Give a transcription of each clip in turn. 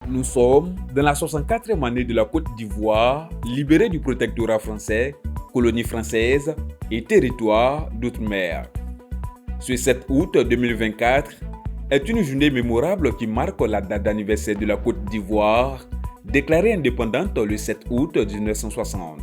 Nous sommes dans la 64e année de la Côte d'Ivoire, libérée du protectorat français, colonie française et territoire d'outre-mer. Ce 7 août 2024 est une journée mémorable qui marque la date d'anniversaire de la Côte d'Ivoire, déclarée indépendante le 7 août 1960.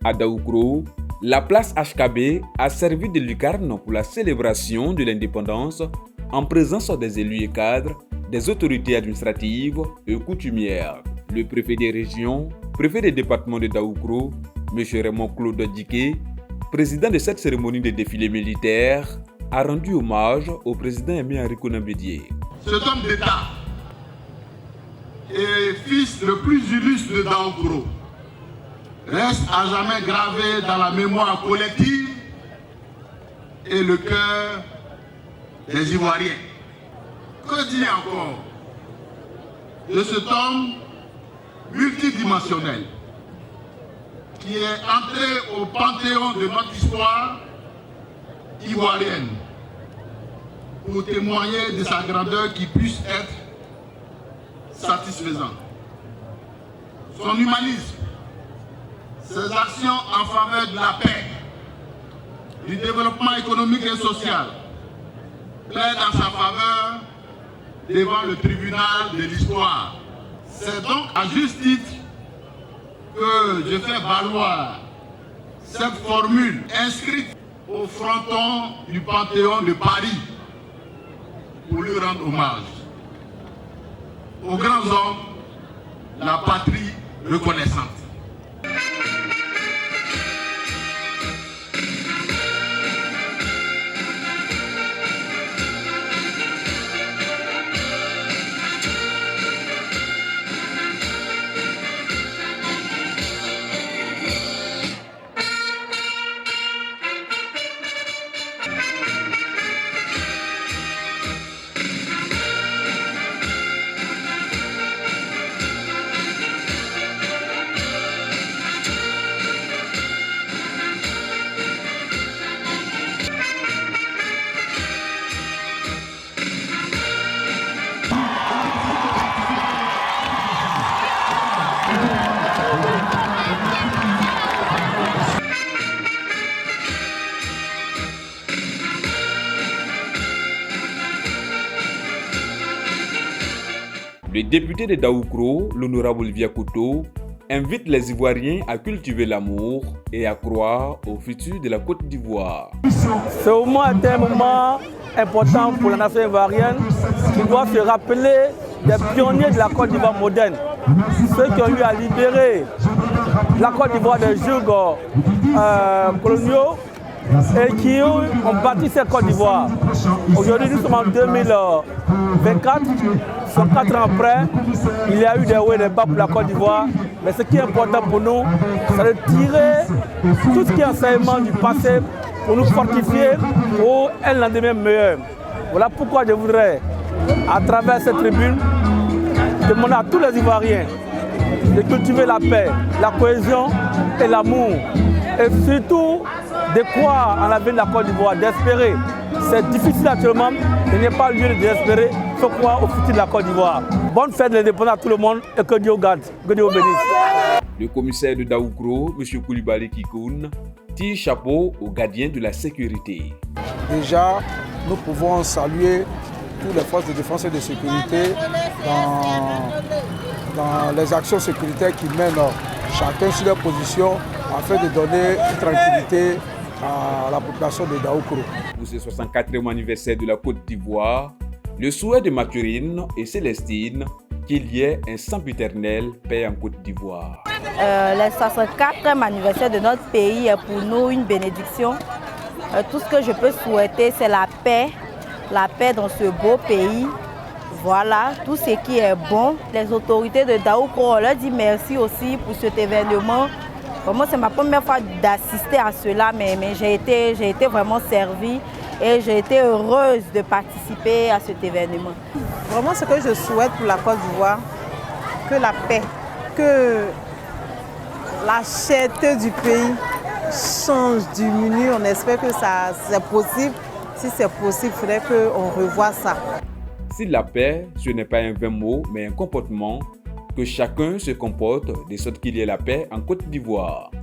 À Daoukro, la place HKB a servi de lucarne pour la célébration de l'indépendance en présence des élus et cadres, des autorités administratives et coutumières. Le préfet des régions, préfet des départements de Daoukro, M. Raymond Claude Diké, président de cette cérémonie de défilé militaire, a rendu hommage au président Aimé Henri Konan Bédié. Cet homme d'État et fils le plus illustre de Daoukro reste à jamais gravé dans la mémoire collective et le cœur des Ivoiriens. Que dire encore de cet homme multidimensionnel qui est entré au panthéon de notre histoire ivoirienne pour témoigner de sa grandeur qui puisse être satisfaisante. Son humanisme, ses actions en faveur de la paix, du développement économique et social plaident en sa faveur devant le tribunal de l'histoire. C'est donc à juste titre que je fais valoir cette formule inscrite au fronton du Panthéon de Paris pour lui rendre hommage. Aux grands hommes, la patrie reconnaissante. Le député de Daoukro, l'honorable Viakoto, invite les Ivoiriens à cultiver l'amour et à croire au futur de la Côte d'Ivoire. Ce moment est un moment important pour la nation ivoirienne qui doit se rappeler des pionniers de la Côte d'Ivoire moderne, ceux qui ont eu à libérer la Côte d'Ivoire des jougs coloniaux et qui ont bâti cette Côte d'Ivoire. Aujourd'hui, nous sommes en 2024, 104 ans après, il y a eu des hauts et des bas pour la Côte d'Ivoire. Mais ce qui est important pour nous, c'est de tirer tout ce qui est enseignement du passé pour nous fortifier pour un lendemain meilleur. Voilà pourquoi je voudrais, à travers cette tribune, demander à tous les Ivoiriens de cultiver la paix, la cohésion et l'amour. Et surtout, de croire en l'avenir de la Côte d'Ivoire, d'espérer. C'est difficile actuellement, il n'y a pas lieu de désespérer, il faut croire au futur de la Côte d'Ivoire. Bonne fête de l'indépendance à tout le monde et que Dieu garde, que Dieu bénisse. Le commissaire de Daoukro, M. Koulibaly Kikoun, tire chapeau aux gardiens de la sécurité. Déjà, nous pouvons saluer toutes les forces de défense et de sécurité dans les actions sécuritaires qui mènent chacun sur leur position afin de donner une tranquillité à la population de Daoukro. Pour ce 64e anniversaire de la Côte d'Ivoire, le souhait de Mathurine et Célestine qu'il y ait un sempiternel paix en Côte d'Ivoire. Le 64e anniversaire de notre pays est pour nous une bénédiction. Tout ce que je peux souhaiter, c'est la paix dans ce beau pays. Voilà, tout ce qui est bon. Les autorités de Daoukro, on leur dit merci aussi pour cet événement. Vraiment, c'est ma première fois d'assister à cela, mais j'ai été vraiment servie et j'ai été heureuse de participer à cet événement. Vraiment, ce que je souhaite pour la Côte d'Ivoire, que la paix, que la cherté du pays change, diminue. On espère que c'est possible. Si c'est possible, il faudrait qu'on revoie ça. Si la paix, ce n'est pas un vain mot, mais un comportement, que chacun se comporte de sorte qu'il y ait la paix en Côte d'Ivoire.